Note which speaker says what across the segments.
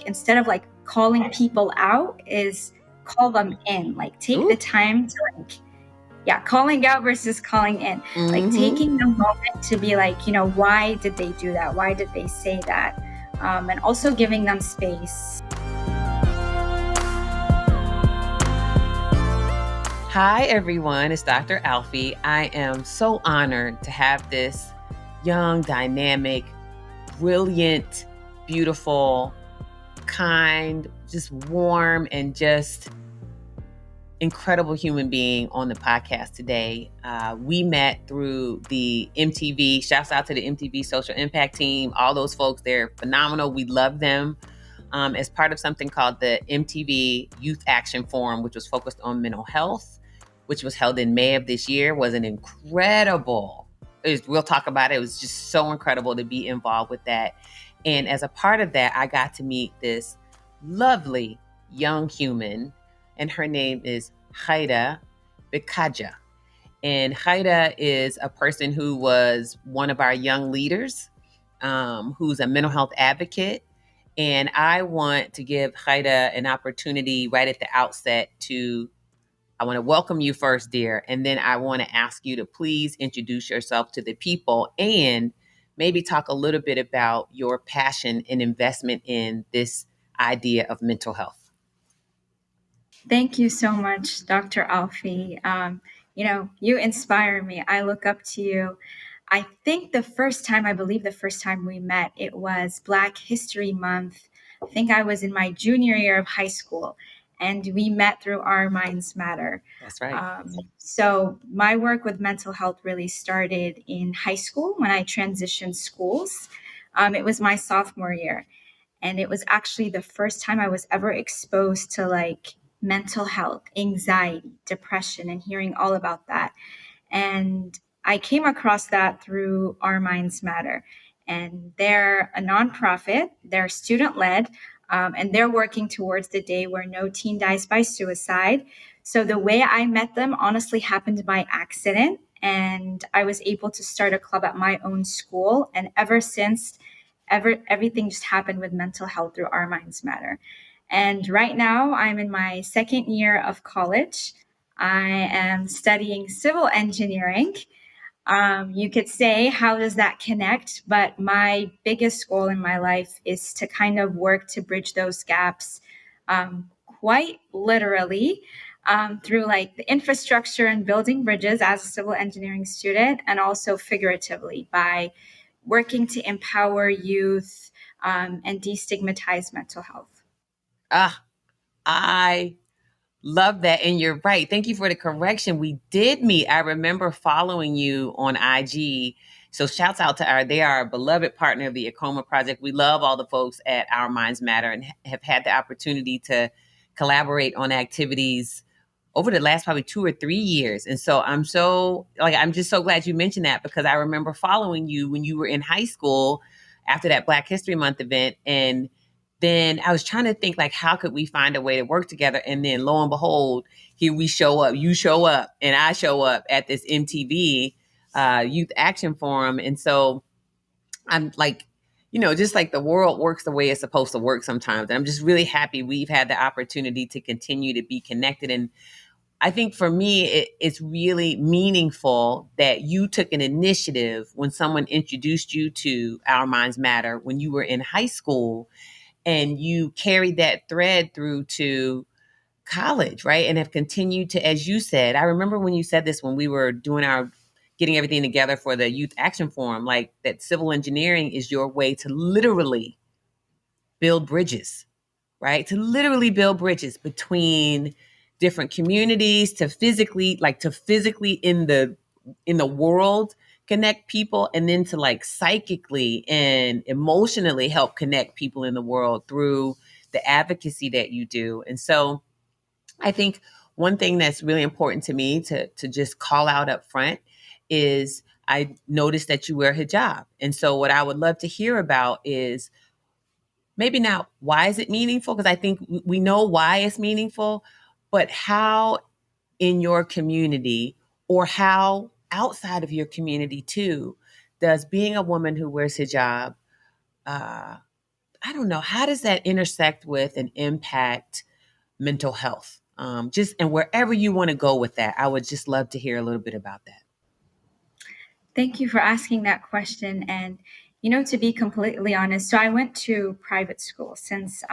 Speaker 1: instead of like calling people out, is call them in. Like take the time to calling out versus calling in. Like taking the moment to be like, why did they do that? Why did they say that? And also giving them space.
Speaker 2: Hi, everyone. It's Dr. Alfiee. I am so honored to have this young, dynamic, brilliant, beautiful, kind, just warm, and just incredible human being on the podcast today. We met through the MTV. Shouts out to the MTV Social Impact team. All those folks, they're phenomenal. We love them. As part of something called the MTV Youth Action Forum, which was focused on mental health, which was held in May of this year, was an incredible, we'll talk about it. It was just so incredible to be involved with that. And as a part of that, I got to meet this lovely young human, and her name is Kheira Bekkadja. And Kheira is a person who was one of our young leaders, who's a mental health advocate. And I want to give Kheira an opportunity right at the outset I want to welcome you first, dear. And then I want to ask you to please introduce yourself to the people and maybe talk a little bit about your passion and investment in this idea of mental health.
Speaker 1: Thank you so much, Dr. Alfiee. You inspire me. I look up to you. I think the first time we met, it was Black History Month. I think I was in my junior year of high school, and we met through Our Minds Matter.
Speaker 2: That's right.
Speaker 1: So my work with mental health really started in high school when I transitioned schools. It was my sophomore year, and it was actually the first time I was ever exposed to like mental health, anxiety, depression, and hearing all about that. And I came across that through Our Minds Matter. And they're a nonprofit, they're student-led, and they're working towards the day where no teen dies by suicide. So the way I met them honestly happened by accident. And I was able to start a club at my own school. And ever since, everything just happened with mental health through Our Minds Matter. And right now, I'm in my second year of college. I am studying civil engineering. You could say, how does that connect? But my biggest goal in my life is to kind of work to bridge those gaps, quite literally, through like the infrastructure and building bridges as a civil engineering student, and also figuratively by working to empower youth and destigmatize mental health.
Speaker 2: I love that. And you're right. Thank you for the correction. We did meet. I remember following you on IG. So shouts out to they are a beloved partner of the Acoma Project. We love all the folks at Our Minds Matter and have had the opportunity to collaborate on activities over the last probably 2 or 3 years. And so I'm just so glad you mentioned that, because I remember following you when you were in high school after that Black History Month event. And then I was trying to think, like, how could we find a way to work together? And then lo and behold, here we show up, you show up, and I show up at this MTV Youth Action Forum. And so I'm like, just like the world works the way it's supposed to work sometimes. And I'm just really happy we've had the opportunity to continue to be connected. And I think for me, it's really meaningful that you took an initiative when someone introduced you to Our Minds Matter when you were in high school, and you carried that thread through to college, right? And have continued to, as you said, I remember when you said this when we were getting everything together for the Youth Action Forum, like that civil engineering is your way to literally build bridges, right? To literally build bridges between different communities, to physically in the world connect people, and then to like psychically and emotionally help connect people in the world through the advocacy that you do. And so I think one thing that's really important to me to just call out up front is I noticed that you wear hijab. And so what I would love to hear about is maybe not why is it meaningful, because I think we know why it's meaningful, but how in your community, or how outside of your community too, does being a woman who wears hijab I don't know, how does that intersect with and impact mental health? Just and wherever you want to go with that, I would just love to hear a little bit about that.
Speaker 1: Thank you for asking that question. And, you know, to be completely honest, so I went to private school since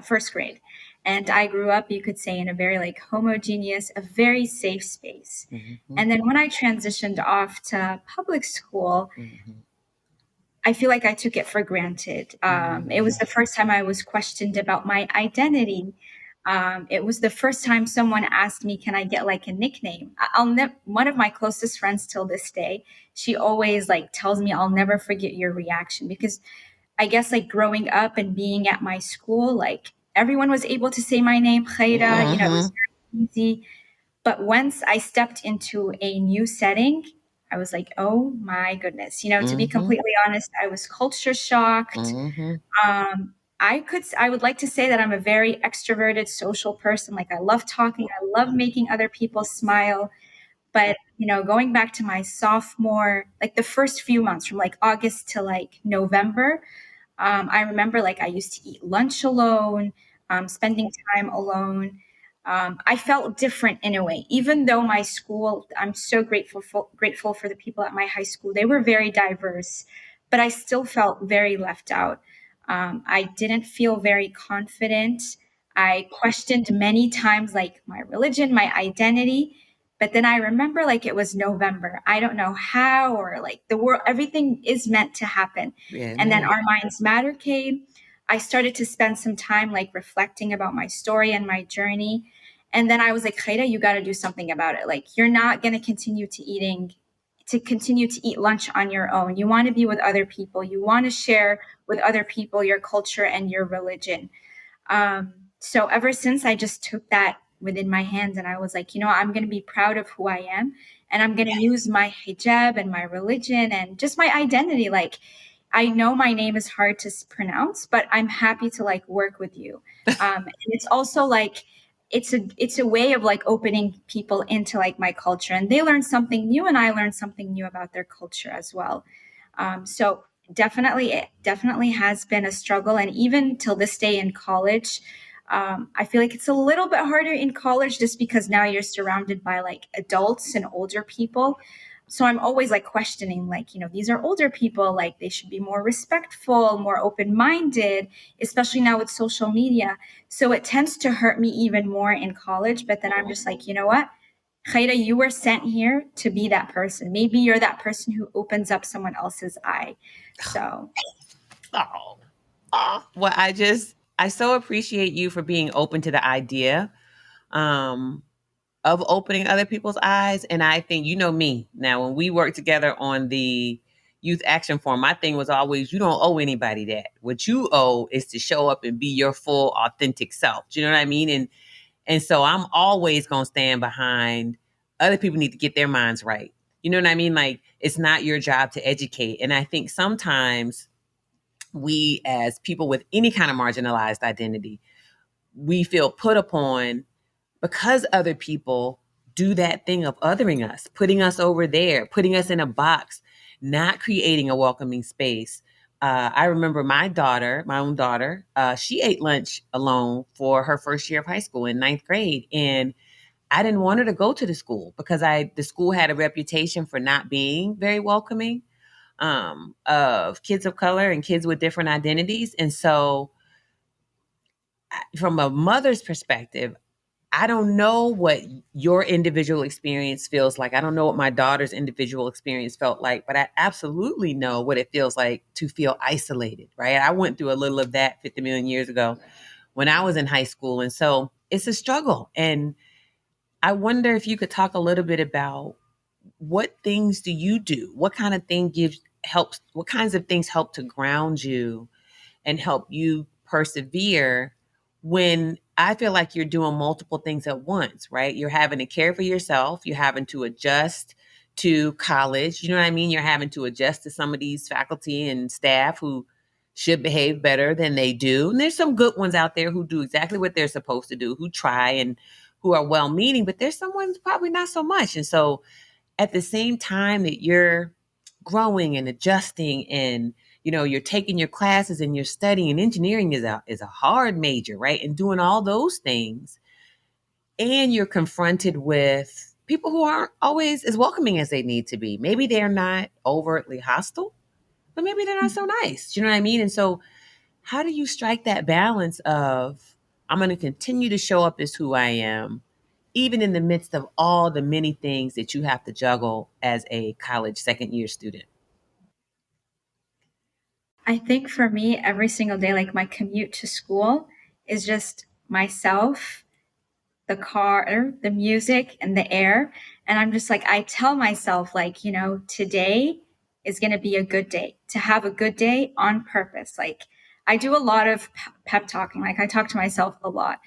Speaker 1: first grade. And I grew up, you could say, in a very like homogeneous, a very safe space.
Speaker 2: Mm-hmm.
Speaker 1: And then when I transitioned off to public school,
Speaker 2: Mm-hmm.
Speaker 1: I feel like I took it for granted. It was the first time I was questioned about my identity. It was the first time someone asked me, "Can I get like a nickname?" One of my closest friends till this day. She always like tells me, "I'll never forget your reaction," because I guess like growing up and being at my school, like everyone was able to say my name, Kheira. You know, it
Speaker 2: Mm-hmm.
Speaker 1: was very easy. But once I stepped into a new setting, I was like, oh my goodness. You know, to be
Speaker 2: Mm-hmm.
Speaker 1: completely honest, I was culture shocked.
Speaker 2: Mm-hmm.
Speaker 1: I would like to say that I'm a very extroverted social person. Like I love talking, I love making other people smile. But, you know, going back to my sophomore, like the first few months from like August to like November, I remember like I used to eat lunch alone, spending time alone. I felt different in a way, even though my school, I'm so grateful for the people at my high school. They were very diverse, but I still felt very left out. I didn't feel very confident. I questioned many times like my religion, my identity. But then I remember like it was November. I don't know how, or like the world, everything is meant to happen.
Speaker 2: Yeah,
Speaker 1: And then
Speaker 2: man.
Speaker 1: Our Minds Matter came. I started to spend some time like reflecting about my story and my journey. And then I was like, Kheira, you got to do something about it. Like, you're not going to continue to eat lunch on your own. You want to be with other people. You want to share with other people your culture and your religion. So ever since I just took that within my hands and I was like, you know, I'm going to be proud of who I am and I'm going to use my hijab and my religion and just my identity. Like, I know my name is hard to pronounce, but I'm happy to like work with you. And it's also like, it's a way of like opening people into like my culture and they learn something new and I learn something new about their culture as well. So definitely, it definitely has been a struggle. And even till this day in college, I feel like it's a little bit harder in college just because now you're surrounded by like adults and older people. So I'm always like questioning, like, you know, these are older people, like they should be more respectful, more open minded, especially now with social media. So it tends to hurt me even more in college. But then I'm just like, you know what? Khaira, you were sent here to be that person. Maybe you're that person who opens up someone else's eye. So
Speaker 2: Oh, oh. Well, I so appreciate you for being open to the idea um, of opening other people's eyes. And I think, you know me, now when we worked together on the youth action form, my thing was always, you don't owe anybody that. What you owe is to show up and be your full authentic self. Do you know what I mean? And so I'm always going to stand behind other people need to get their minds right. You know what I mean? Like, it's not your job to educate. And I think sometimes we, as people with any kind of marginalized identity, we feel put upon because other people do that thing of othering us, putting us over there, putting us in a box, not creating a welcoming space. I remember my own daughter, she ate lunch alone for her first year of high school in ninth grade. And I didn't want her to go to the school because the school had a reputation for not being very welcoming of kids of color and kids with different identities. And so, from a mother's perspective, I don't know what your individual experience feels like. I don't know what my daughter's individual experience felt like, but I absolutely know what it feels like to feel isolated, right? I went through a little of that 50 million years ago when I was in high school. And so it's a struggle. And I wonder if you could talk a little bit about what things do you do? What kind of thing helps? What kinds of things help to ground you and help you persevere when I feel like you're doing multiple things at once, right? You're having to care for yourself, you're having to adjust to college, you know what I mean? You're having to adjust to some of these faculty and staff who should behave better than they do. And there's some good ones out there who do exactly what they're supposed to do, who try and who are well meaning, but there's someone probably not so much. And so at the same time that you're growing and adjusting and you're taking your classes and you're studying. Engineering is a hard major, right? And doing all those things, and you're confronted with people who aren't always as welcoming as they need to be. Maybe they're not overtly hostile, but maybe they're not so nice. Do you know what I mean? And so, how do you strike that balance of, I'm going to continue to show up as who I am, even in the midst of all the many things that you have to juggle as a college second year student?
Speaker 1: I think for me, every single day, like my commute to school is just myself, the car, the music, and the air. And I'm just like, I tell myself, like, today is going to be a good day, to have a good day on purpose. Like, I do a lot of pep talking. Like, I talk to myself a lot.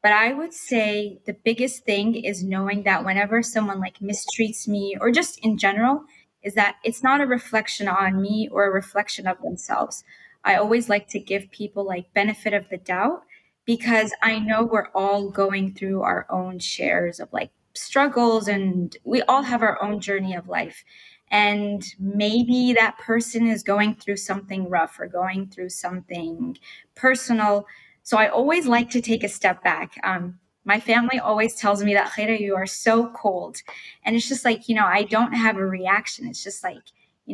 Speaker 1: But I would say the biggest thing is knowing that whenever someone like mistreats me or just in general, is that it's not a reflection on me or a reflection of themselves. I always like to give people like benefit of the doubt because I know we're all going through our own shares of like struggles and we all have our own journey of life. And maybe that person is going through something rough or going through something personal, so I always like to take a step back. My family always tells me that, Kheira, you are so cold. And it's just like, I don't have a reaction. It's just like,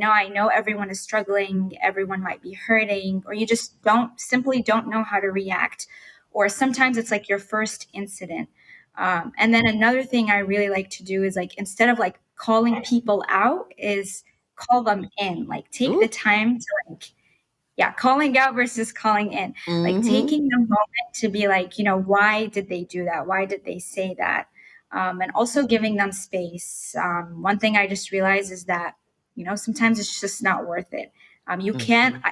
Speaker 1: I know everyone is struggling, everyone might be hurting, or you just simply don't know how to react. Or sometimes it's like your first incident. And then another thing I really like to do is like, instead of like calling people out, is call them in, like take the
Speaker 2: Ooh.
Speaker 1: time to like, yeah, calling out versus calling in, like
Speaker 2: Mm-hmm.
Speaker 1: taking the moment to be like, why did they do that? Why did they say that? And also giving them space. One thing I just realized is that, sometimes it's just not worth it. You can't,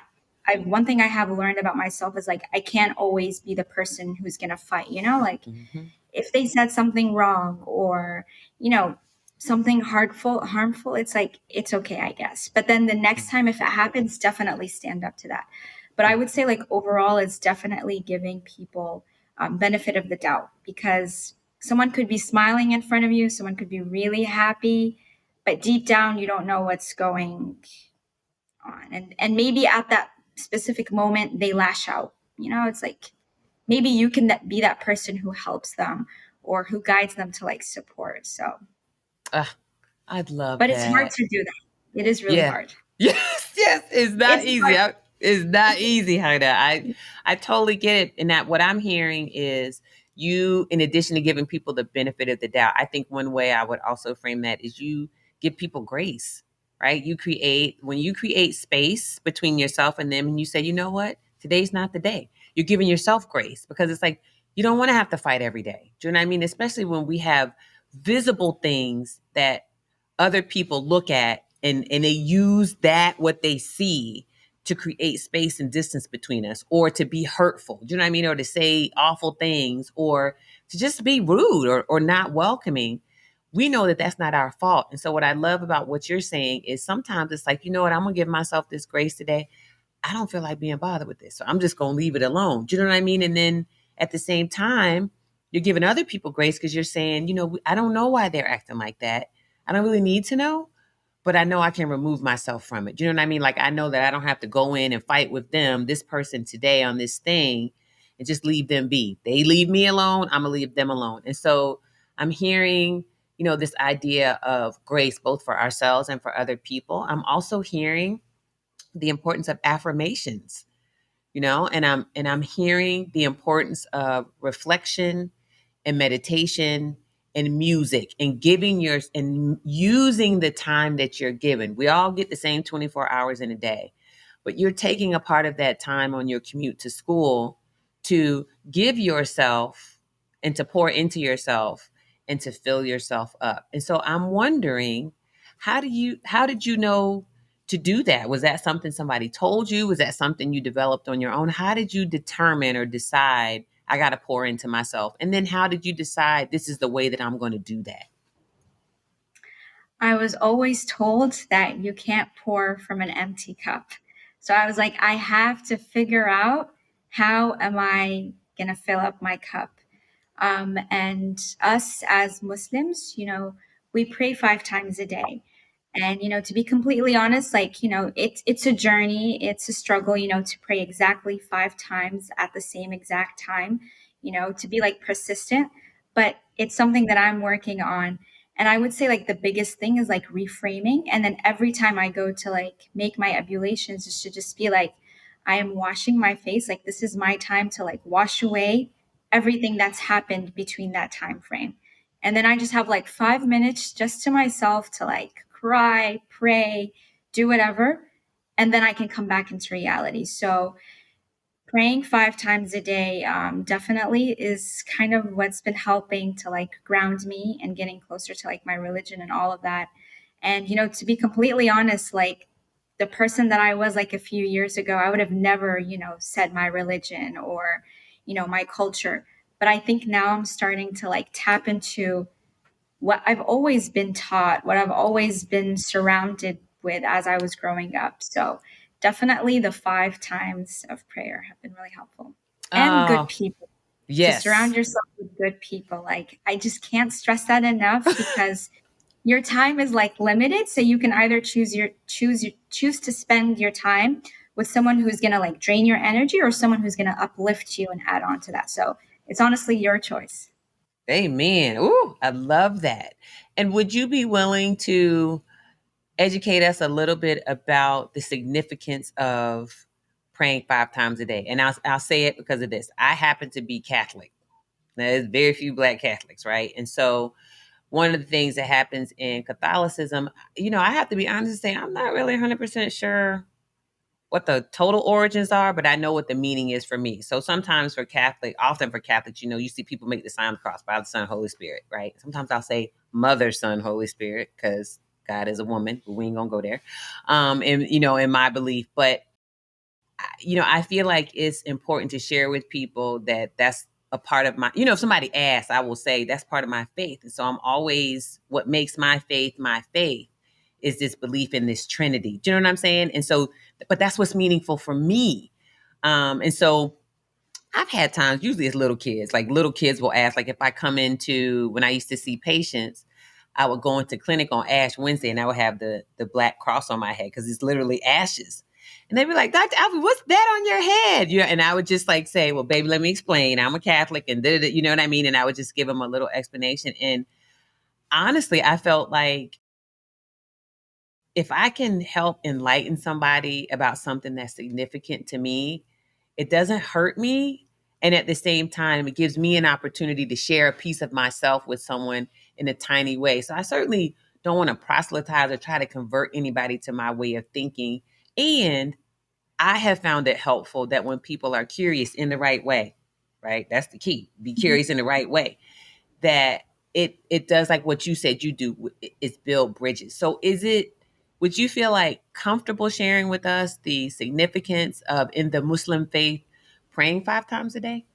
Speaker 2: Mm-hmm.
Speaker 1: one thing I have learned about myself is like, I can't always be the person who's going to fight, like
Speaker 2: Mm-hmm.
Speaker 1: if they said something wrong or, you know, something harmful, it's like, it's okay, I guess. But then the next time if it happens, definitely stand up to that. But I would say like overall, it's definitely giving people benefit of the doubt because someone could be smiling in front of you, someone could be really happy, but deep down you don't know what's going on. And maybe at that specific moment they lash out. It's like maybe you can be that person who helps them or who guides them to like support. So,
Speaker 2: Ah, I'd love
Speaker 1: but it's hard
Speaker 2: that.
Speaker 1: to do that. It is really
Speaker 2: Yeah.
Speaker 1: hard.
Speaker 2: Yes, yes. It's not
Speaker 1: It's
Speaker 2: easy.
Speaker 1: hard.
Speaker 2: It's not easy, Haida. I totally get it. And that what I'm hearing is, you, in addition to giving people the benefit of the doubt, I think one way I would also frame that is you give people grace, right? When you create space between yourself and them and you say, you know what? Today's not the day. You're giving yourself grace because it's like you don't want to have to fight every day. Do you know what I mean? Especially when we have visible things that other people look at, and they use that what they see to create space and distance between us, or to be hurtful, do you know what I mean, or to say awful things, or to just be rude, or not welcoming. We know that that's not our fault. And so what I love about what you're saying is, sometimes it's like, you know what, I'm gonna give myself this grace today. I don't feel like being bothered with this, so I'm just gonna leave it alone. Do you know what I mean? And then at the same time, you're giving other people grace because you're saying, I don't know why they're acting like that. I don't really need to know, but I know I can remove myself from it. Do you know what I mean? Like, I know that I don't have to go in and fight with them, this person today on this thing, and just leave them be. They leave me alone, I'm gonna leave them alone. And so I'm hearing, this idea of grace both for ourselves and for other people. I'm also hearing the importance of affirmations, and I'm hearing the importance of reflection and meditation and music, and using the time that you're given. We all get the same 24 hours in a day, but you're taking a part of that time on your commute to school to give yourself and to pour into yourself and to fill yourself up. And so I'm wondering, how did you know to do that? Was that something somebody told you? Was that something you developed on your own? How did you determine or decide, I got to pour into myself? And then how did you decide, this is the way that I'm going to do that?
Speaker 1: I was always told that you can't pour from an empty cup. So I was like, I have to figure out how am I going to fill up my cup. And us as Muslims, we pray 5 times a day. And, to be completely honest, like, it's a journey, it's a struggle, to pray exactly 5 times at the same exact time, to be like persistent. But it's something that I'm working on. And I would say like the biggest thing is like reframing. And then every time I go to like make my ablutions, it should just be like, I am washing my face. Like this is my time to like wash away everything that's happened between that time frame. And then I just have like 5 minutes just to myself to like cry, pray, do whatever. And then I can come back into reality. So praying 5 times a day definitely is kind of what's been helping to like ground me and getting closer to like my religion and all of that. And, to be completely honest, like the person that I was like a few years ago, I would have never, said my religion or, my culture. But I think now I'm starting to like tap into what I've always been taught, what I've always been surrounded with as I was growing up. So definitely the 5 times of prayer have been really helpful. And good
Speaker 2: Oh,
Speaker 1: people. To surround
Speaker 2: yes.
Speaker 1: yourself with good people. Like I just can't stress that enough because your time is like limited. So you can either choose to spend your time with someone who's gonna like drain your energy or someone who's gonna uplift you and add on to that. So it's honestly your choice.
Speaker 2: Amen. Ooh, I love that. And would you be willing to educate us a little bit about the significance of praying 5 times a day? And I'll say it because of this. I happen to be Catholic. There's very few Black Catholics, right? And so one of the things that happens in Catholicism, I have to be honest and say I'm not really 100% sure what the total origins are, but I know what the meaning is for me. So sometimes often for Catholics, you see people make the sign of the cross, Father, Son, Holy Spirit, right? Sometimes I'll say Mother, Son, Holy Spirit, because God is a woman, but we ain't gonna go there. And in my belief, but I feel like it's important to share with people that that's a part of my, if somebody asks, I will say that's part of my faith. And so I'm always, what makes my faith is this belief in this Trinity. Do you know what I'm saying? And so, but that's what's meaningful for me. And so I've had times, usually it's little kids will ask, like if I come into, when I used to see patients, I would go into clinic on Ash Wednesday and I would have the black cross on my head because it's literally ashes. And they'd be like, Dr. Alfiee, what's that on your head? And I would just like say, well, baby, let me explain. I'm a Catholic and you know what I mean? And I would just give them a little explanation. And honestly, I felt like if I can help enlighten somebody about something that's significant to me, it doesn't hurt me. And at the same time, it gives me an opportunity to share a piece of myself with someone in a tiny way. So I certainly don't want to proselytize or try to convert anybody to my way of thinking. And I have found it helpful that when people are curious in the right way, right? That's the key. Be curious in the right way. That it does like what you said you do is build bridges. So would you feel like comfortable sharing with us the significance of in the Muslim faith praying 5 times a day?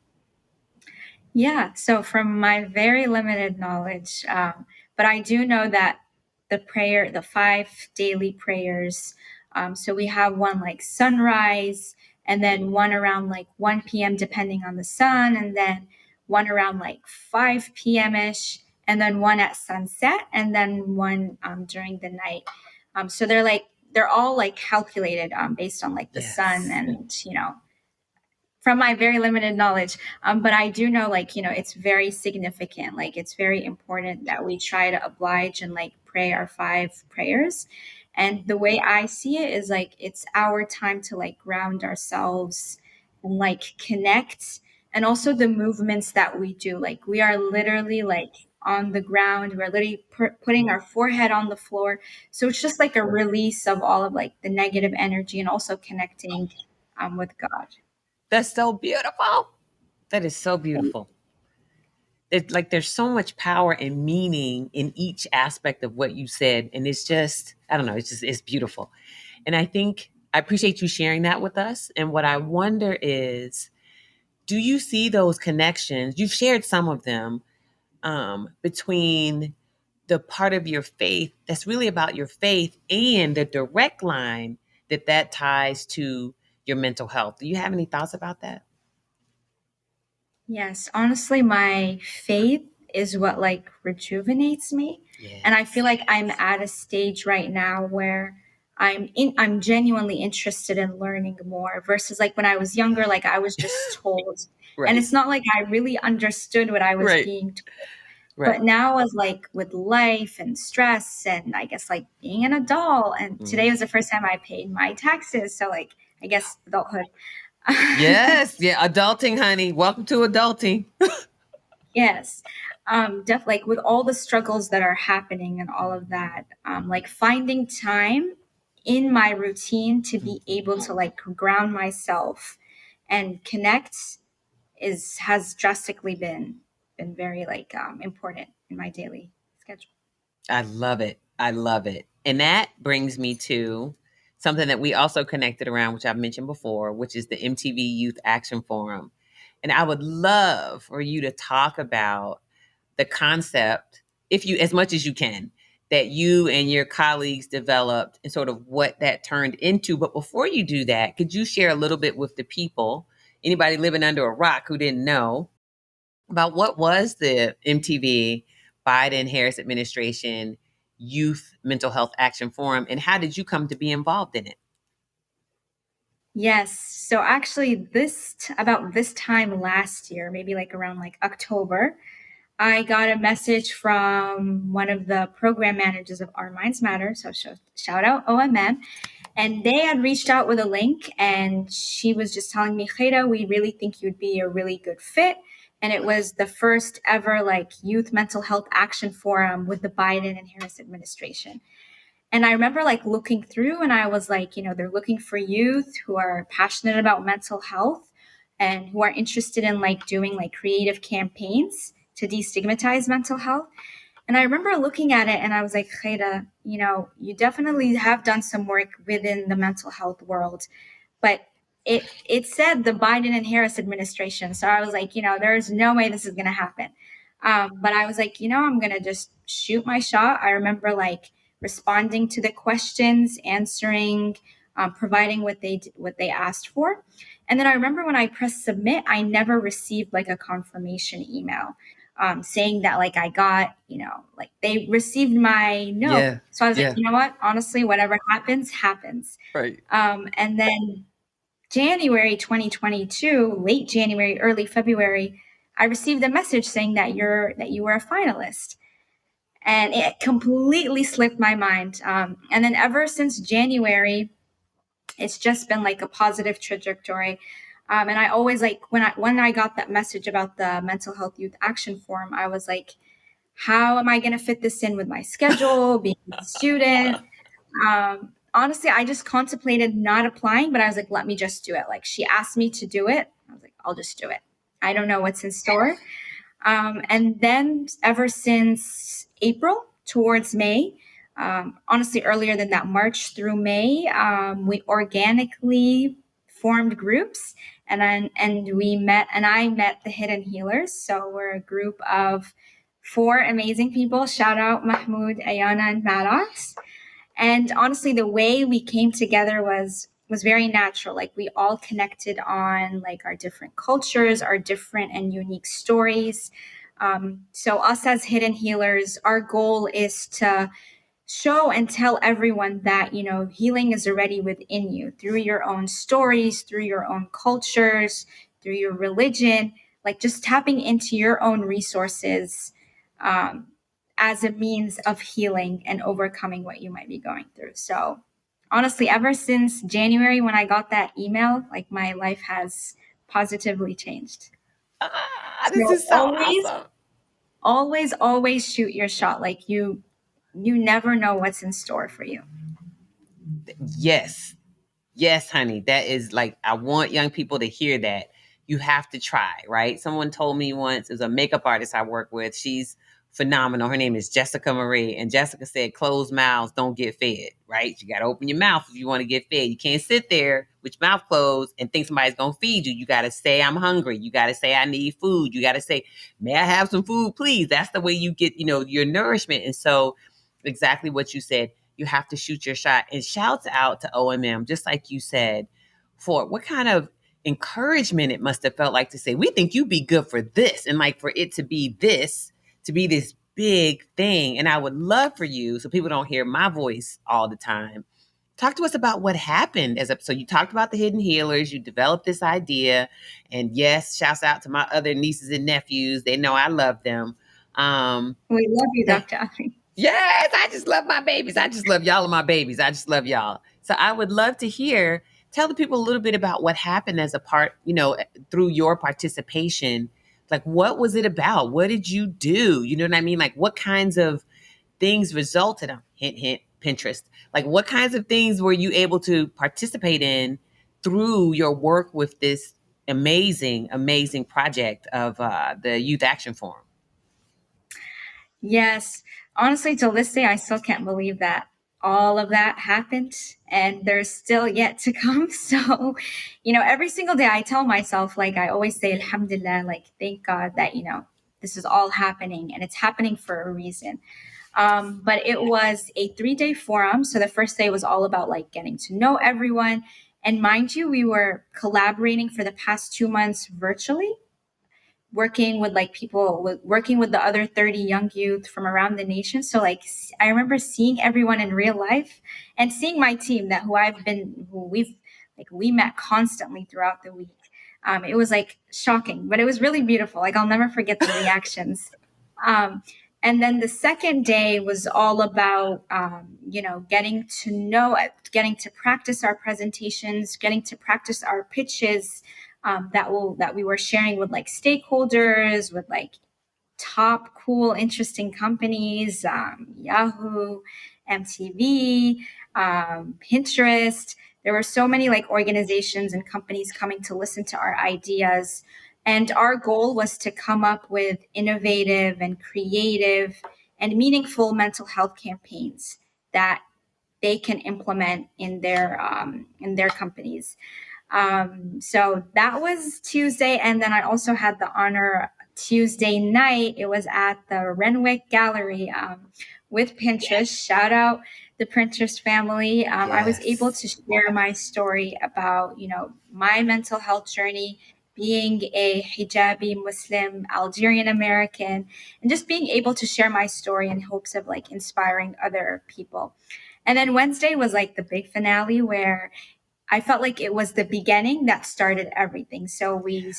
Speaker 1: Yeah. So, from my very limited knowledge, but I do know that the 5 daily prayers, so we have one like sunrise, and then one around like 1 p.m., depending on the sun, and then one around like 5 p.m. ish, and then one at sunset, and then one during the night. So they're all like calculated based on like the sun
Speaker 2: Yes.
Speaker 1: and, from my very limited knowledge. But I do know, like, it's very significant. Like, it's very important that we try to oblige and like pray our 5 prayers. And the way I see it is like it's our time to like ground ourselves and like connect. And also the movements that we do. Like, we are literally like on the ground, we're literally putting our forehead on the floor. So it's just like a release of all of like the negative energy and also connecting with God.
Speaker 2: That's so beautiful. That is so beautiful. It's like there's so much power and meaning in each aspect of what you said. And it's just, I don't know, it's beautiful. And I think I appreciate you sharing that with us. And what I wonder is, do you see those connections? You've shared some of them between the part of your faith that's really about your faith and the direct line that ties to your mental health. Do you have any thoughts about that?
Speaker 1: Yes, honestly, my faith is what like rejuvenates me. And I feel like I'm at a stage right now where I'm genuinely interested in learning more versus like when I was younger, like I was just told. And
Speaker 2: Right.
Speaker 1: it's not like I really understood what I was
Speaker 2: Right.
Speaker 1: being told.
Speaker 2: Right.
Speaker 1: But now as like with life and stress and I guess like being an adult, and today was the first time I paid my taxes. So like I guess adulthood.
Speaker 2: Yes. Yeah. Adulting, honey. Welcome to adulting.
Speaker 1: Yes. Definitely like with all the struggles that are happening and all of that, like finding time in my routine to be able to like ground myself and connect is has drastically been very like important in my daily schedule.
Speaker 2: I love it. I love it. And that brings me to something that we also connected around, which I've mentioned before, which is the MTV Youth Action Forum. And I would love for you to talk about the concept, if you, as much as you can, that you and your colleagues developed and sort of what that turned into. But before you do that, could you share a little bit with the people, anybody living under a rock who didn't know, about what was the MTV Biden Harris administration Youth Mental Health Action Forum, and how did you come to be involved in it?
Speaker 1: Yes. So actually about this time last year, maybe like around like October, I got a message from one of the program managers of Our Minds Matter. So shout out OMM. And they had reached out with a link and she was just telling me, Kheira, we really think you'd be a really good fit. And it was the first ever like youth mental health action forum with the Biden and Harris administration. And I remember like looking through and I was like, they're looking for youth who are passionate about mental health and who are interested in like doing like creative campaigns to destigmatize mental health. And I remember looking at it and I was like, Kheira, you definitely have done some work within the mental health world, but it said the Biden and Harris administration. So I was like, there's no way this is going to happen. But I was like, I'm going to just shoot my shot. I remember like responding to the questions, answering, providing what they asked for. And then I remember when I pressed submit, I never received like a confirmation email saying that like I got, like they received my note.
Speaker 2: Yeah.
Speaker 1: So I was like,
Speaker 2: Yeah.
Speaker 1: you know what? Honestly, whatever happens, happens.
Speaker 2: Right.
Speaker 1: And then January 2022, late January, early February, I received a message saying that you were a finalist, and it completely slipped my mind. And then ever since January, it's just been like a positive trajectory. And I always like when I got that message about the Mental Health Youth Action Forum, I was like, how am I going to fit this in with my schedule, being a student? Honestly, I just contemplated not applying, but I was like, let me just do it. Like she asked me to do it. I was like, I'll just do it. I don't know what's in store. And then ever since April towards May, honestly, earlier than that, March through May, we organically formed groups and we met and I met the Hidden Healers. So we're a group of four amazing people. Shout out Mahmoud, Ayana, and Maddox. And honestly, the way we came together was very natural. Like we all connected on like our different cultures, our different and unique stories. So us as hidden healers, our goal is to show and tell everyone that healing is already within you through your own stories, through your own cultures, through your religion, like just tapping into your own resources, um, as a means of healing and overcoming what you might be going through. So honestly, ever since January when I got that email, like my life has positively changed.
Speaker 2: This
Speaker 1: So
Speaker 2: is so
Speaker 1: always,
Speaker 2: awesome.
Speaker 1: always shoot your shot. Like you never know what's in store for you.
Speaker 2: Yes. Yes, honey. That is like, I want young people to hear that. You have to try, right? Someone told me once, there's a makeup artist I work with. She's phenomenal. Her name is Jessica Marie. And Jessica said, closed mouths don't get fed, right? You got to open your mouth if you want to get fed. You can't sit there with your mouth closed and think somebody's going to feed you. You got to say, I'm hungry. You got to say, I need food. You got to say, may I have some food, please? That's the way you get, your nourishment. And so exactly what you said, you have to shoot your shot. And shouts out to OMM, just like you said, for what kind of encouragement it must have felt like to say, we think you'd be good for this. And like for it to be this, to be this big thing. And I would love for you, so people don't hear my voice all the time, talk to us about what happened so you talked about the hidden healers, you developed this idea, and yes, shouts out to my other nieces and nephews. They know I love them.
Speaker 1: We love you,
Speaker 2: They,
Speaker 1: Dr. Alfiee.
Speaker 2: yes, I just love my babies. I just love y'all and my babies. I just love y'all. So I would love to hear, tell the people a little bit about what happened as a part, through your participation. Like, what was it about? What did you do? You know what I mean? Like, what kinds of things resulted on, hint, hint, Pinterest? Like, what kinds of things were you able to participate in through your work with this amazing, amazing project of the Youth Action Forum?
Speaker 1: Yes. Honestly, till this day, I still can't believe that all of that happened and there's still yet to come. So, every single day I tell myself, like I always say, Alhamdulillah, like thank God that, this is all happening and it's happening for a reason. But it was a 3-day forum. So the first day was all about like getting to know everyone. And mind you, we were collaborating for the past 2 months virtually, working with like working with the other 30 young youth from around the nation. So like I remember seeing everyone in real life and seeing my team who we met constantly throughout the week. It was like shocking, but it was really beautiful. Like I'll never forget the reactions. um, and then the second day was all about getting to practice our presentations, getting to practice our pitches, that we were sharing with like stakeholders, with like top cool interesting companies, Yahoo, MTV, Pinterest. There were so many like organizations and companies coming to listen to our ideas, and our goal was to come up with innovative and creative and meaningful mental health campaigns that they can implement in their companies. So that was Tuesday. And then I also had the honor Tuesday night. It was at the Renwick Gallery, with Pinterest. Shout out the Pinterest family. I was able
Speaker 2: Yes.
Speaker 1: to share my story about, my mental health journey, being a hijabi Muslim Algerian American, and just being able to share my story in hopes of like inspiring other people. And then Wednesday was like the big finale where I felt like it was the beginning that started everything. So we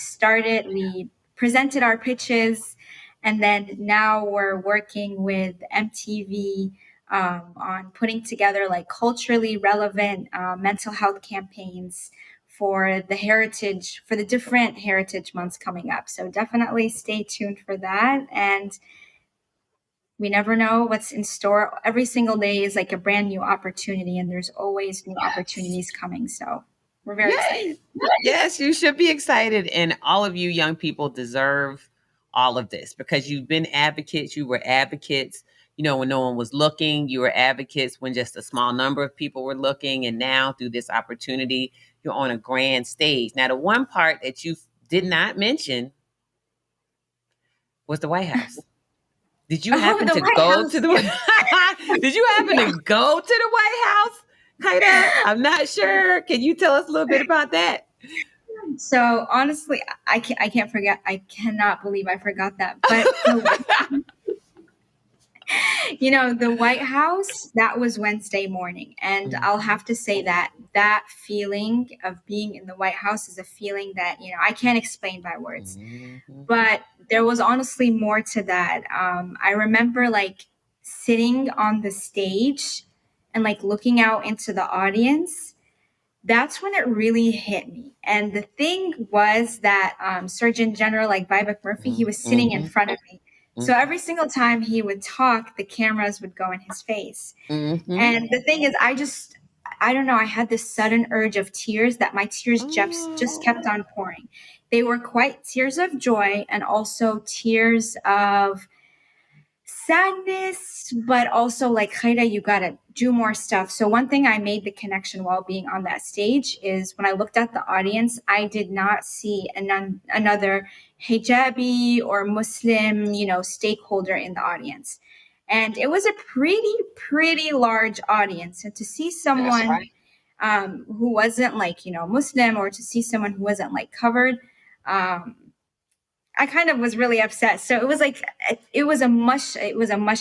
Speaker 1: presented our pitches, and then now we're working with MTV, on putting together like culturally relevant mental health campaigns for the different heritage months coming up. So definitely stay tuned for that. And we never know what's in store. Every single day is like a brand new opportunity, and there's always new opportunities coming. So we're very
Speaker 2: Yay.
Speaker 1: excited.
Speaker 2: Yes, you should be excited. And all of you young people deserve all of this because you've been advocates. You were advocates, when no one was looking. You were advocates when just a small number of people were looking. And now through this opportunity, you're on a grand stage. Now, the one part that you did not mention was the White House. Did you
Speaker 1: Oh,
Speaker 2: happen
Speaker 1: the
Speaker 2: to
Speaker 1: White
Speaker 2: go to
Speaker 1: House.
Speaker 2: the Did you happen to
Speaker 1: Yeah.
Speaker 2: go to the White House, Kheira? I'm not sure. Can you tell us a little bit about that?
Speaker 1: So honestly, I can't forget. I cannot believe I forgot that. But the White House, that was Wednesday morning. And I'll
Speaker 2: Mhm.
Speaker 1: have to say that that feeling of being in the White House is a feeling that, I can't explain by words.
Speaker 2: Mhm.
Speaker 1: But there was honestly more to that. I remember like sitting on the stage and like looking out into the audience. That's when it really hit me. And the thing was that Surgeon General, like Vivek Murphy, he was sitting in
Speaker 2: Mhm.
Speaker 1: front of me. So every single time he would talk, the cameras would go in his face.
Speaker 2: Mhm.
Speaker 1: And the thing is, I don't know, I had this sudden urge of tears that my tears just kept
Speaker 2: Oh.
Speaker 1: on pouring. They were quite tears of joy and also tears of sadness, but also like, Khaira, you gotta do more stuff. So one thing I made the connection while being on that stage is when I looked at the audience, I did not see another hijabi or Muslim, stakeholder in the audience. And it was a pretty large audience. And to see
Speaker 2: That's
Speaker 1: someone
Speaker 2: right.
Speaker 1: who wasn't like, Muslim, or to see someone who wasn't like covered, um, I kind of was really upset. So it was like it was a mush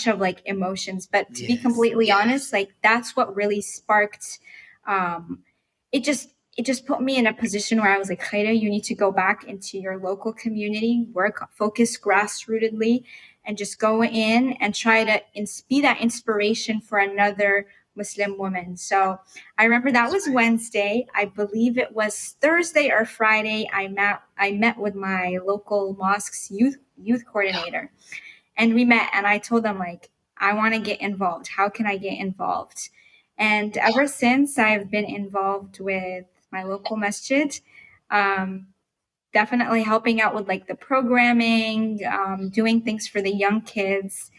Speaker 1: of like emotions. But to be
Speaker 2: Yes.
Speaker 1: completely honest, like that's what really sparked um it just put me in a position where I was like, Kheira, you need to go back into your local community, work, focus grassrootedly, and just go in and try to be that inspiration for another Muslim woman. So I remember that was Wednesday. I believe it was Thursday or Friday. I met with my local mosque's youth coordinator, and we met. And I told them like, I want to get involved. How can I get involved? And ever since, I've been involved with my local masjid. Um, Definitely helping out with like the programming, doing things for the young kids.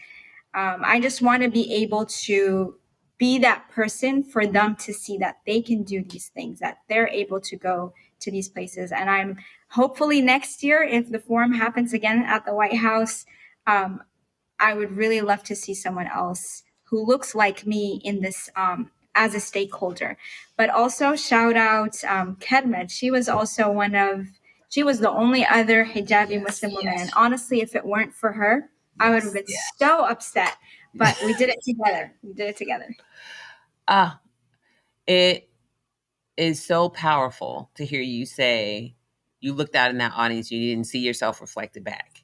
Speaker 1: I just want to be able to be that person for them to see that they can do these things, that they're able to go to these places. And I'm hopefully next year, if the forum happens again at the White House, um, I would really love to see someone else who looks like me in this as a stakeholder. But also shout out Kedmed. She was also she was the only other hijabi Muslim woman. And honestly, if it weren't for her, I would have been so upset. But we did it together. We did it together.
Speaker 2: Ah, it is so powerful to hear you say you looked out in that audience, you didn't see yourself reflected back.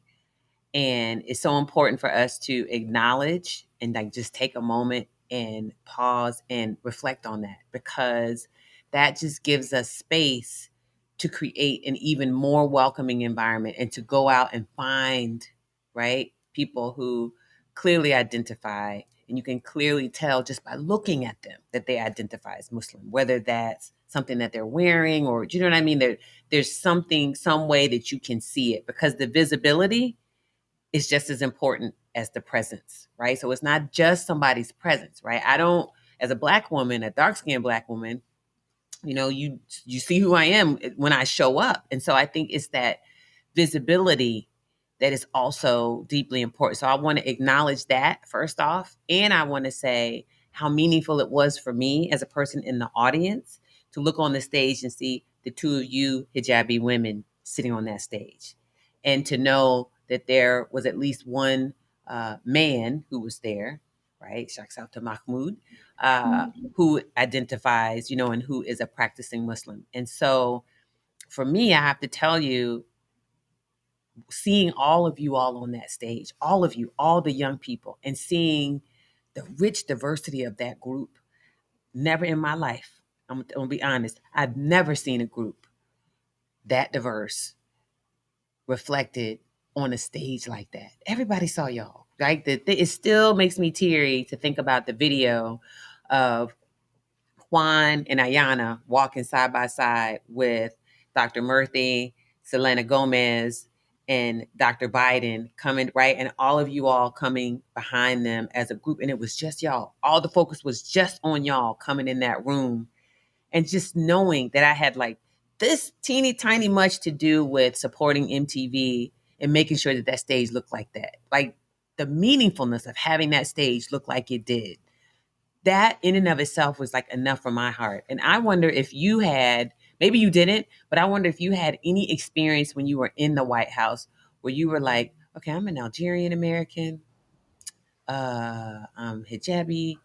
Speaker 2: And it's so important for us to acknowledge and like just take a moment and pause and reflect on that, because that just gives us space to create an even more welcoming environment and to go out and find, right, people who clearly identify, and you can clearly tell just by looking at them that they identify as Muslim, whether that's something that they're wearing or, you know what I mean? There's something, some way that you can see it, because the visibility is just as important as the presence, right? So it's not just somebody's presence, right? I don't, as a black woman, a dark skinned black woman, you see who I am when I show up. And so I think it's that visibility that is also deeply important. So I want to acknowledge that first off. And I want to say how meaningful it was for me as a person in the audience to look on the stage and see the two of you hijabi women sitting on that stage. And to know that there was at least one man who was there, right? Shouts out to Mahmoud, who identifies, and who is a practicing Muslim. And so for me, I have to tell you, seeing all of you all on that stage, all of you, all the young people, and seeing the rich diversity of that group, never in my life, I'm going to be honest, I've never seen a group that diverse reflected on a stage like that. Everybody saw y'all. Right? It still makes me teary to think about the video of Juan and Ayana walking side by side with Dr. Murthy, Selena Gomez, and Dr. Biden coming, right? And all of you all coming behind them as a group. And it was just y'all. All the focus was just on y'all coming in that room. And just knowing that I had like this teeny tiny much to do with supporting MTV and making sure that that stage looked like that. Like the meaningfulness of having that stage look like it did, that in and of itself was like enough for my heart. And I wonder if you had, maybe you didn't, but I wonder if you had any experience when you were in the White House where you were like, okay, I'm an Algerian American, I'm hijabi,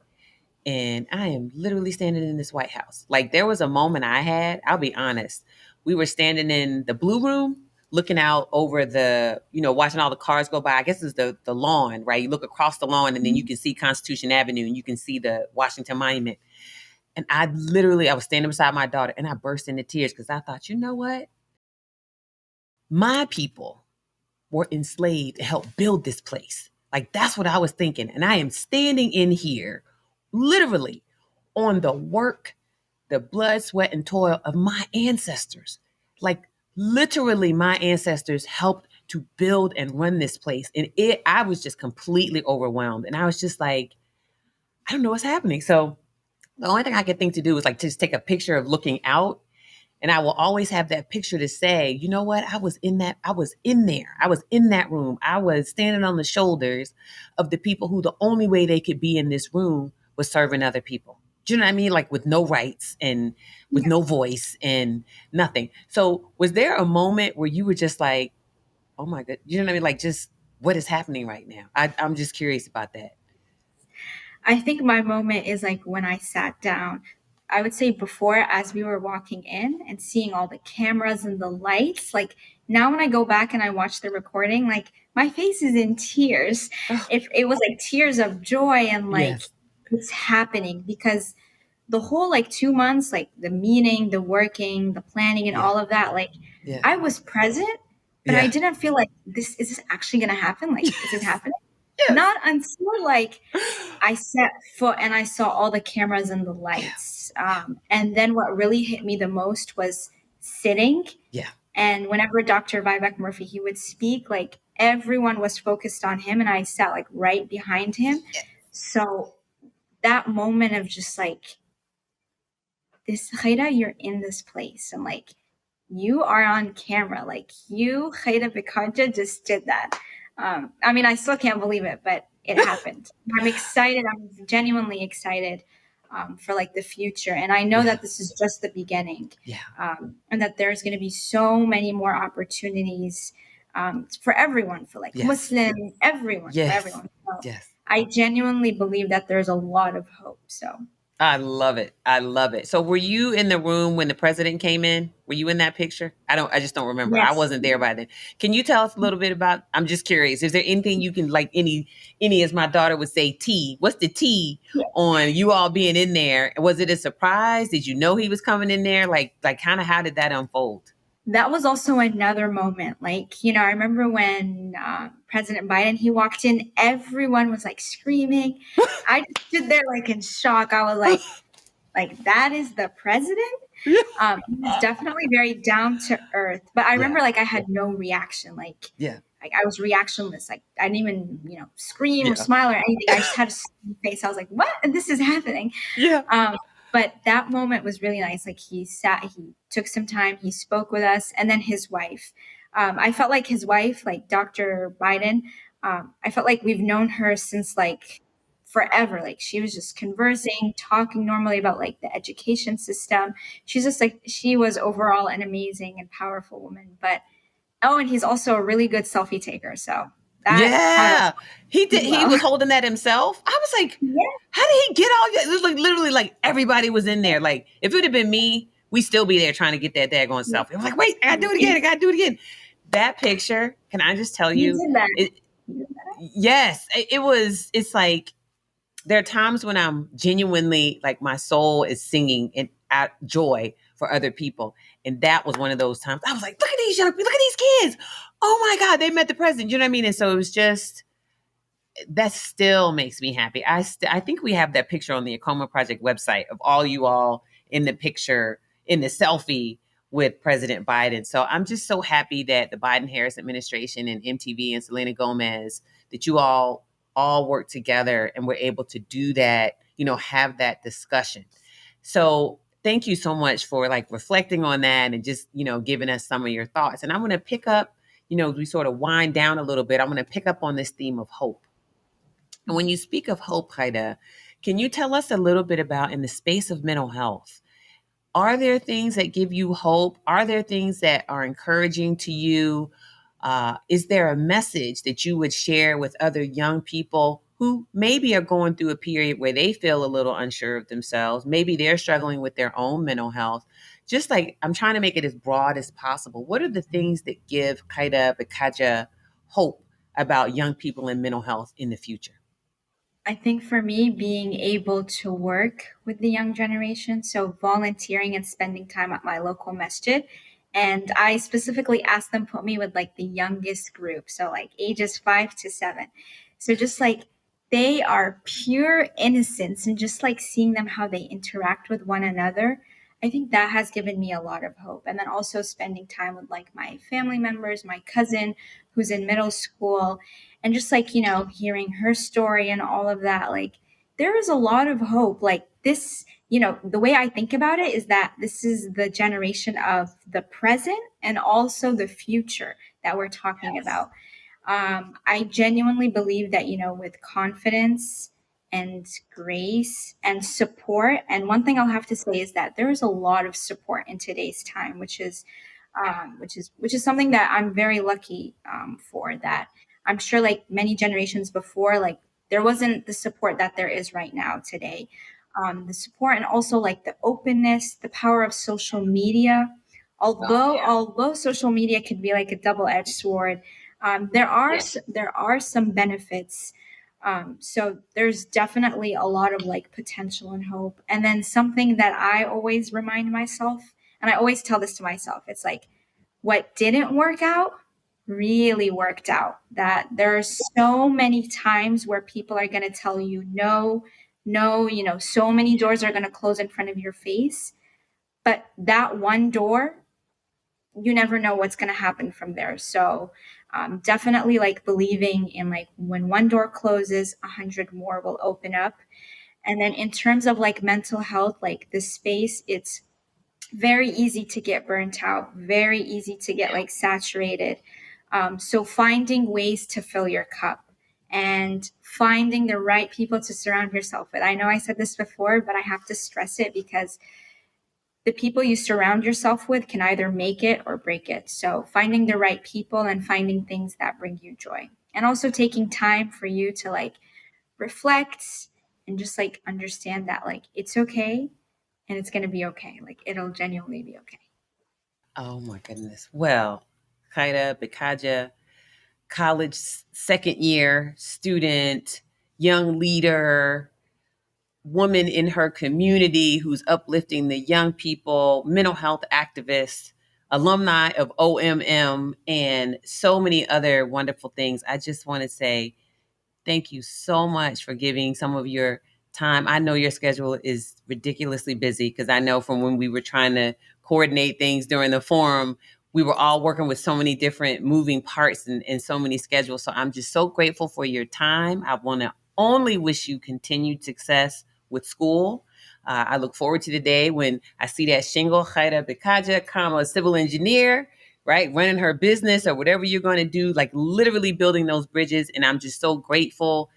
Speaker 2: and I am literally standing in this White House. Like there was a moment I had, I'll be honest, we were standing in the blue room, looking out over the, watching all the cars go by. I guess it's the lawn, right? You look across the lawn and then you can see Constitution Avenue and you can see the Washington Monument. And I was standing beside my daughter and I burst into tears because I thought, you know what? My people were enslaved to help build this place. Like that's what I was thinking. And I am standing in here literally on the work, the blood, sweat, and toil of my ancestors. Like literally my ancestors helped to build and run this place. And I was just completely overwhelmed. And I was just like, I don't know what's happening. So the only thing I could think to do was like just take a picture of looking out. And I will always have that picture to say, you know what? I was in there. I was in that room. I was standing on the shoulders of the people who the only way they could be in this room was serving other people. Do you know what I mean? Like with no rights and with no voice and nothing. So was there a moment where you were just like, oh my god, you know what I mean? Like just what is happening right now? I'm just curious about that.
Speaker 1: I think my moment is like when I sat down. I would say before, as we were walking in and seeing all the cameras and the lights, like now when I go back and I watch the recording, like my face is in tears.
Speaker 2: Oh,
Speaker 1: It was like tears of joy and like
Speaker 2: yes.
Speaker 1: it's happening because the whole like 2 months, like the meeting, the working, the planning, and
Speaker 2: Yeah.
Speaker 1: all of that, like
Speaker 2: Yeah.
Speaker 1: I was present, but I
Speaker 2: Yeah.
Speaker 1: didn't feel like this actually gonna happen? Like, is this
Speaker 2: Yes.
Speaker 1: happening?
Speaker 2: Yes.
Speaker 1: Not until like I set foot and I saw all the cameras and the
Speaker 2: Yeah.
Speaker 1: lights. And then what really hit me the most was sitting.
Speaker 2: Yeah.
Speaker 1: And whenever Dr. Vivek Murphy he would speak, like everyone was focused on him, and I sat like right behind him.
Speaker 2: Yeah.
Speaker 1: So that moment of just like this, Khaira, you're in this place, and like you are on camera, like you, Kheira Bekkadja, just did that. I mean, I still can't believe it, but it happened. I'm excited. I'm genuinely excited for like the future, and I know
Speaker 2: Yeah.
Speaker 1: that this is just the beginning,
Speaker 2: Yeah.
Speaker 1: and that there's going to be so many more opportunities for everyone, for like
Speaker 2: Yes.
Speaker 1: Muslim, everyone, for
Speaker 2: Yes.
Speaker 1: everyone. So
Speaker 2: Yes.
Speaker 1: I genuinely believe that there's a lot of hope. So
Speaker 2: I love it. I love it. So were you in the room when the president came in? Were you in that picture? I just don't remember. I
Speaker 1: yes,
Speaker 2: wasn't there by then. Can you tell us a little bit about, I'm just curious. Is there anything you can like any as my daughter would say tea? What's the tea on you all being in there? Was it a surprise? Did you know he was coming in there? Like kind of how did that unfold?
Speaker 1: that was also another moment. Like, I remember when President Biden he walked in, everyone was like screaming. I just stood there like in shock. I was like that is the president.
Speaker 2: Yeah.
Speaker 1: He's definitely very down to earth. But I
Speaker 2: Yeah.
Speaker 1: remember like I had no reaction.
Speaker 2: Yeah.
Speaker 1: Like I was reactionless. Like I didn't even scream or
Speaker 2: Yeah.
Speaker 1: smile or anything. I just had a stone face. I was like, what? This is happening.
Speaker 2: Yeah.
Speaker 1: Um, but that moment was really nice. Like he took some time, he spoke with us, and then his wife. I felt like his wife, like Dr. Biden, I felt like we've known her since like forever. Like she was just conversing, talking normally about like the education system. She's just like, she was overall an amazing and powerful woman. But oh, and he's also a really good selfie taker. So that had us
Speaker 2: Yeah. He did he
Speaker 1: well.
Speaker 2: was holding that himself. I was like,
Speaker 1: Yeah.
Speaker 2: how did he get all that? It was like literally like everybody was in there. Like if it would have been me, we still be there trying to get that daggone
Speaker 1: Yeah.
Speaker 2: selfie. I'm like, wait, I gotta do it again. I gotta do it again. That picture, can I just tell
Speaker 1: He
Speaker 2: you,
Speaker 1: did that.
Speaker 2: it
Speaker 1: He did that.
Speaker 2: yes, it was it's like there are times when I'm genuinely like my soul is singing in at joy for other people. And that was one of those times. I was like, look at these young people, look at these kids. Oh my God, they met the president. You know what I mean? And so it was just that still makes me happy. I think we have that picture on the Acoma Project website of all you all in the picture in the selfie with President Biden. So I'm just so happy that the Biden Harris administration and MTV and Selena Gomez that you all work together and we're able to do that, have that discussion. So thank you so much for like reflecting on that and just, giving us some of your thoughts. And I'm going to pick up, we sort of wind down a little bit. I'm going to pick up on this theme of hope. And when you speak of hope, Haida, can you tell us a little bit about in the space of mental health? Are there things that give you hope? Are there things that are encouraging to you? Is there a message that you would share with other young people who maybe are going through a period where they feel a little unsure of themselves? Maybe they're struggling with their own mental health. Just like I'm trying to make it as broad as possible. What are the things that give Kheira Bekkadja hope about young people and mental health in the future?
Speaker 1: I think for me, being able to work with the young generation, so volunteering and spending time at my local masjid. And I specifically asked them put me with like the youngest group, so like ages 5 to 7. So just like they are pure innocence, and just like seeing them how they interact with one another, I think that has given me a lot of hope. And then also spending time with like my family members, my cousin who's in middle school, and just like hearing her story and all of that, like there is a lot of hope. Like this, the way I think about it is that this is the generation of the present and also the future that we're talking about. I genuinely believe that with confidence and grace and support, and one thing I'll have to say is that there is a lot of support in today's time, which is which is something that I'm very lucky for. That I'm sure, like many generations before, like there wasn't the support that there is right now today. The support and also like the openness, the power of social media. Although social media could be like a double-edged sword, there are some benefits. So there's definitely a lot of like potential and hope. And then something that I always remind myself, and I always tell this to myself, it's like what didn't work out really worked out. That there are so many times where people are going to tell you no, no, so many doors are going to close in front of your face. But that one door, you never know what's going to happen from there. So definitely like believing in like when one door closes, 100 more will open up. And then in terms of like mental health, like the space, it's very easy to get burnt out, very easy to get like saturated. So finding ways to fill your cup and finding the right people to surround yourself with. I know I said this before, but I have to stress it because the people you surround yourself with can either make it or break it. So finding the right people and finding things that bring you joy. And also taking time for you to like reflect and just like understand that like it's okay and it's going to be okay. Like it'll genuinely be okay.
Speaker 2: Oh my goodness. Well, Kheira Bekkadja, college second year student, young leader, woman in her community who's uplifting the young people, mental health activist, alumni of OMM, and so many other wonderful things. I just want to say thank you so much for giving some of your time. I know your schedule is ridiculously busy because I know from when we were trying to coordinate things during the forum, we were all working with so many different moving parts and so many schedules. So I'm just so grateful for your time. I want to only wish you continued success with school. I look forward to the day when I see that shingle, Kheira Bekkadja, comma, civil engineer, right? Running her business or whatever you're going to do, like literally building those bridges. And I'm just so grateful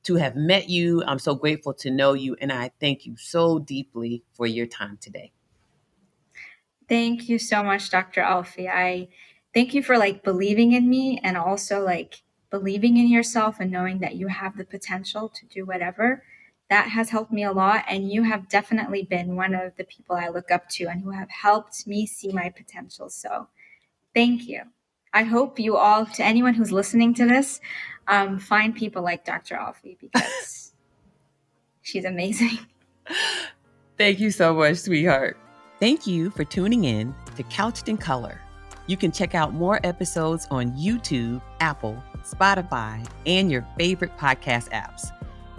Speaker 2: to have met you. I'm so grateful to know you. And I thank you so deeply for your time today.
Speaker 1: Thank you so much, Dr. Alfiee. I thank you for like believing in me and also like believing in yourself and knowing that you have the potential to do whatever. That has helped me a lot. And you have definitely been one of the people I look up to and who have helped me see my potential. So thank you. I hope you all, to anyone who's listening to this, find people like Dr. Alfiee because she's amazing.
Speaker 2: Thank you so much, sweetheart. Thank you for tuning in to Couched in Color. You can check out more episodes on YouTube, Apple, Spotify, and your favorite podcast apps.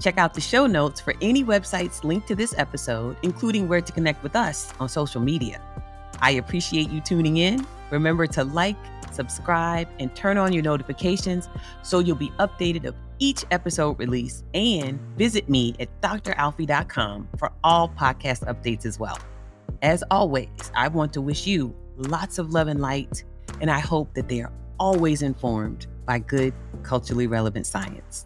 Speaker 2: Check out the show notes for any websites linked to this episode, including where to connect with us on social media. I appreciate you tuning in. Remember to like, subscribe, and turn on your notifications so you'll be updated of each episode release, and visit me at dralfiee.com for all podcast updates as well. As always, I want to wish you lots of love and light, and I hope that they are always informed by good, culturally relevant science.